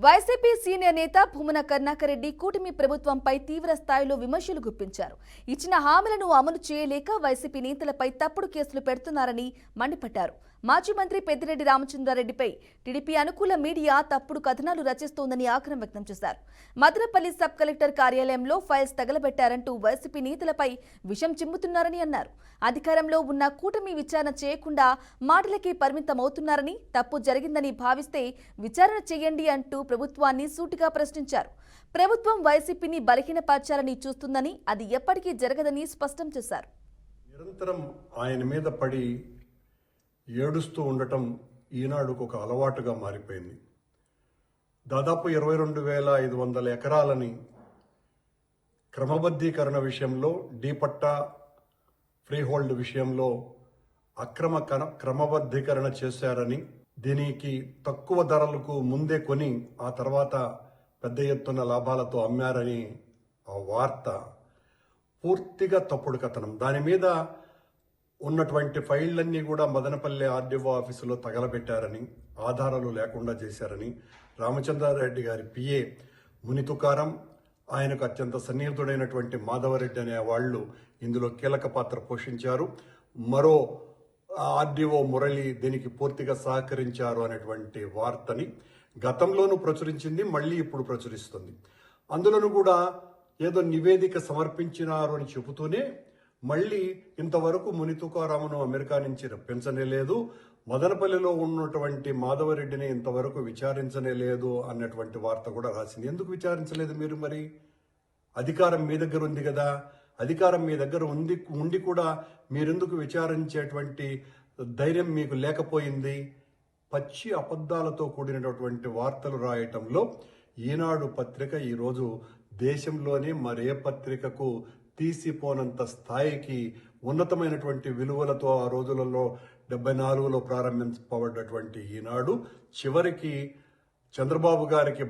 YCP senior నేత భూమన కరుణాకర్ రెడ్డి కూటమి ప్రభుత్వంపై తీవ్ర స్థాయిలో విమర్శలు గుప్పించారు. ఇచ్చిన హామీలను అమలు చేయలేక వైసీపీ నేతలపై తప్పుడు కేసులు పెడుతున్నారని మండిపడ్డారు. మాజీ మంత్రి పెద్దిరెడ్డి రామచంద్రారెడ్డిపై టీడీపీ అనుకూల మీడియా తప్పుడు కథనాలు రచిస్తోందని ఆగ్రహం వ్యక్తం చేశారు. మదనపల్లి సబ్ కలెక్టర్ కార్యాలయంలో ఫైల్స్ తగలబెట్టారంటూ వైసీపీ నేతలపై విషం చిమ్ముతున్నారని అన్నారు. అధికారంలో ఉన్న కూటమి విచారణ చేయకుండా మాటలకి పరిమితమవుతున్నారని, తప్పు జరిగిందని భావిస్తే విచారణ చేయండి అంటూ ప్రభుత్వాన్ని సూటిగా ప్రశ్నించారు. ప్రభుత్వం వైసీపీని బలహీనపరచాలని చూస్తుందని, అది ఎప్పటికీ జరగదని స్పష్టం చేశారు. నిరంతరం ఆయన మీద పడి ఏడుస్తూ ఉండటం ఈనాడుకు ఒక అలవాటుగా మారిపోయింది. దాదాపు 22,500 ఎకరాలని క్రమబద్ధీకరణ విషయంలో, డీపట్టా ఫ్రీహోల్డ్ విషయంలో క్రమబద్ధీకరణ చేశారని, దీనికి తక్కువ ధరలకు ముందే కొని ఆ తర్వాత పెద్ద ఎత్తున లాభాలతో అమ్మారని ఆ వార్త పూర్తిగా తప్పుడు కథనం. దాని మీద ఉన్నటువంటి ఫైళ్లన్నీ కూడా మదనపల్లి ఆర్డీఓ ఆఫీసులో తగలబెట్టారని, ఆధారాలు లేకుండా చేశారని రామచంద్రారెడ్డి గారి పిఏ మునితుకారం, ఆయనకు అత్యంత సన్నిహితుడైనటువంటి మాధవరెడ్డి అనే వాళ్ళు ఇందులో కీలక పాత్ర పోషించారు. మరో ఆర్డీఓ మురళి దీనికి పూర్తిగా సహకరించారు అనేటువంటి వార్తని గతంలోనూ ప్రచురించింది, మళ్ళీ ఇప్పుడు ప్రచురిస్తుంది. అందులోనూ కూడా ఏదో నివేదిక సమర్పించినారు అని చెబుతూనే మళ్ళీ ఇంతవరకు మునితుకారామును అమెరికా నుంచి రప్పించనే లేదు, మదనపల్లిలో ఉన్నటువంటి మాధవరెడ్డిని ఇంతవరకు విచారించనే లేదు అన్నటువంటి వార్త కూడా రాసింది. ఎందుకు విచారించలేదు మీరు? మరి అధికారం మీ దగ్గర ఉంది కదా, అధికారం మీ దగ్గర ఉండి కూడా మీరెందుకు విచారించేటువంటి ధైర్యం మీకు లేకపోయింది? పచ్చి అబద్ధాలతో కూడినటువంటి వార్తలు రాయటంలో ఈనాడు పత్రిక ఈరోజు దేశంలోనే మరే పత్రికకు తీసిపోనంత స్థాయికి ఉన్నతమైనటువంటి విలువలతో ఆ రోజులలో 74లో ప్రారంభించబడ్డటువంటి ఈనాడు చివరికి చంద్రబాబు గారికి